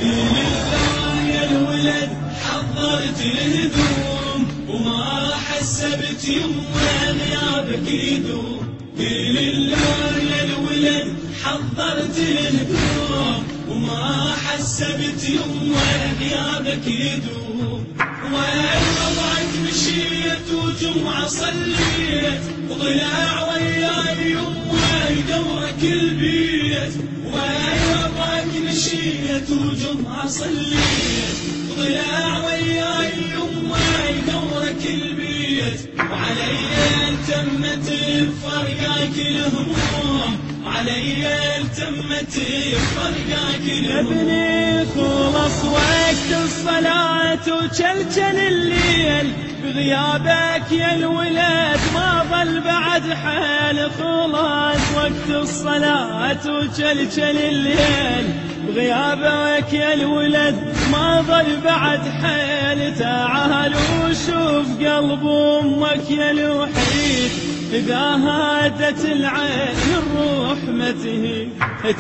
لله يا الولد حضرت الهدوم وما حسبت يما غيابك يدوم. لله يا الولد حضرت الهدوم وما حسبت يما غيابك يدوم. وين وضعك مشيت وجمعة صليت وضياع وياي يما يدورك البيت. وين وضعك مشيت وجمعة صليت وضياع وياي يما يدورك البيت. وعلي التمت بفرقاك الهموم وعلي التمت بفرقاك الهموم. ابني خلص وقت الصلاة وجلجل الليل بغيابك يا الولد ما ظل بعد حال. خلص وقت الصلاة وجلجل الليل بغيابك يا الولد ما ظل بعد حال. تعال وشوف قلب امك يا الوحيد إذا هادت العين الروح ما تهي.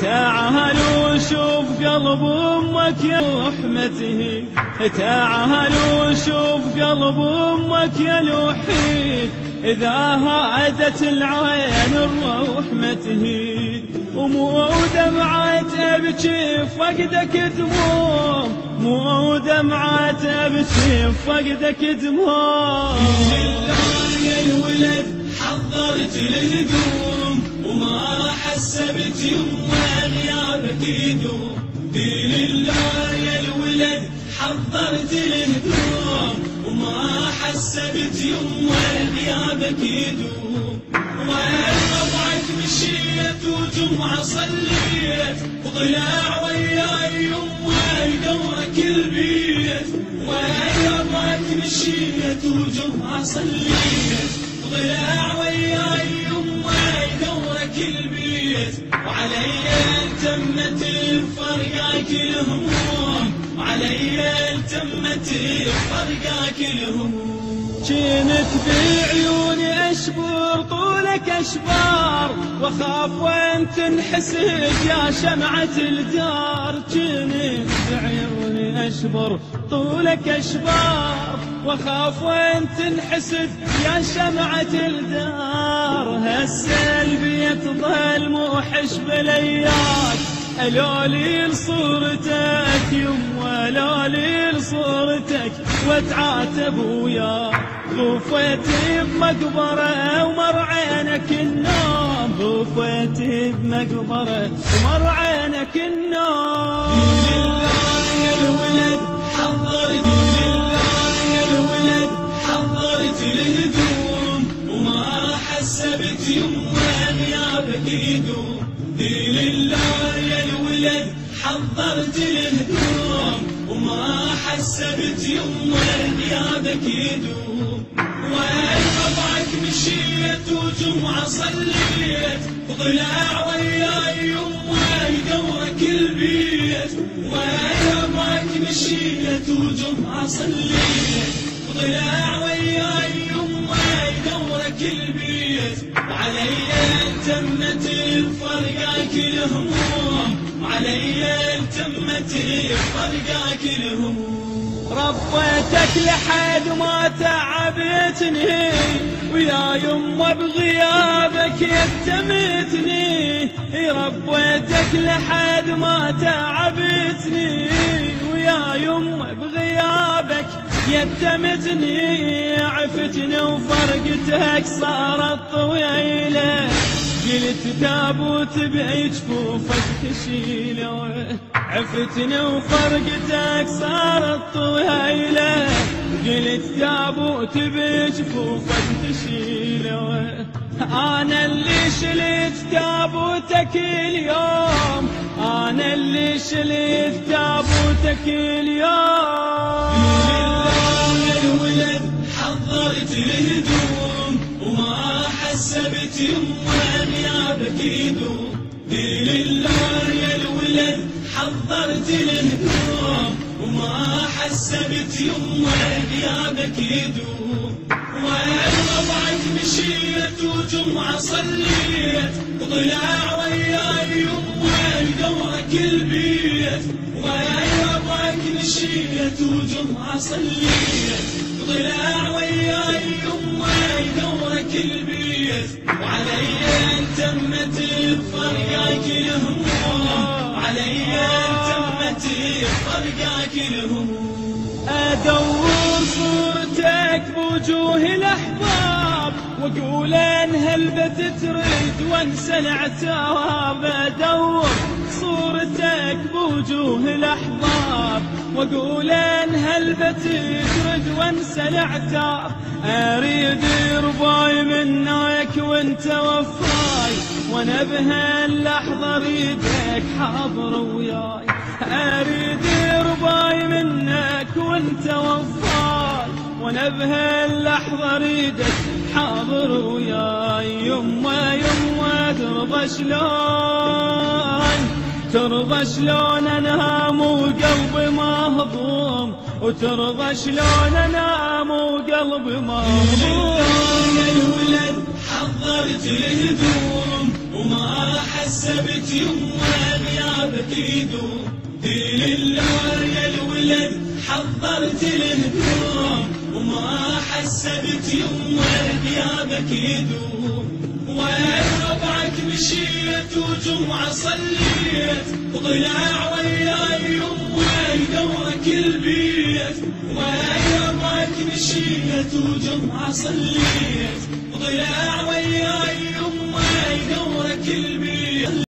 تعال وشوف قلب امك يا الروح ما تهي. تعال وشوف قلب امك يا الوحيد إذا هادت العين الروح ما تهي. ومو دمعة ابكي فقدك دموم مو دمعة ابكي فقدك دموم. لله يا الولد حضرت الهدوم وما حسبت يما غيابك يدوم. لله يا الولد حضرت الهدوم وما حسبت يما غيابك يدوم. وين وضعك مشيت وجمعة صليت وضياع وياي يما يدورك البيت. وين وضعك مشيت وجمعة صليت وضياع وياي يما يدورك البيت. وعلي التمت بفرقاك الهموم وعلي التمت بفرقاك الهموم. كنت بعيوني اشبر طولك اشبار واخاف وين تنحسد يا شمعة الدار. كنت بعيوني اشبر طولك اشبار واخاف وين تنحسد يا شمعة الدار. هسه البيت ظل موحش بلياك الولي لصورتك يما الولي لصورتك واتعاتب وياك. غفيت بمقبرة ومر عينك النوم غفيت بمقبرة ومر عينك النوم. لله يا الولد حضرت لله يا الولد حضرت الهدوم وما حسبت يما غيابك يدوم. لله يا الولد حضرت الهدوم وما حسبت يما غيابك يدوم. وين وضعك مشيت وجمعة صليت وضياع وياي يما يدورك البيت. وين وضعك مشيت وجمعة صليت وضياع وياي يما يدورك البيت. وعلي التمت بفرقاك الهموم وعلي التمت بفرقاك الهموم. ربيتك لحد ما تعبتني ويا يما بغيابك يتمتني. ربيتك لحد ما تعبتني ويا يما بغيابك يتمتني. عفتني وفرقتك صارت طويلة قلت تابوت بجفوفك تشيله. عفتني وفرقتك صارت طويلة قلت تابوت بجفوفك تشيله. أنا اللي شلت تابوتك اليوم أنا اللي شلت تابوتك اليوم. لله يا الولد حضرت الهدوم وما حسبت يما غيابك يدوم. لله يا الولد حضرت الهدوم وما حسبت يما غيابك يدوم. وين وضعك مشيت وجمعة صليت وضياع وياي يما يدورك وجمعة صليت، وطلع وياي يمه يدورك البيت، وعلي تمت بفرقك الهموم، علي تمت بفرقك الهموم. ادور صورتك بوجوه الاحباب واقول ان هالبت تريد وانسى العتاب، ادور صورتك بوجوه الاحباب واقول ان هالبت تريد وانسى العتاب، اريد رباي منك وانت وفاي، وانا بهاللحظه اريدك حاضر وياي، اريد رباي منك وانت وفاي، وانا بهاللحظه اريدك حاضر وياي. يمه يمه ترضى شلون انام وقلبي مهضوم، وترضى شلون انام وقلبي مهضوم. يا الولد حضرت الهدوم وما حسبت يمه غيابك يدوم، لله يا الولد حضرت الهدوم وما حسبت يمه غيابك يدوم، وين ربعك مشيت وجمعة صليت، وطلع وياي يمه يدورك البيت، وين ربعك مشيت وجمعة صليت، وطلع وياي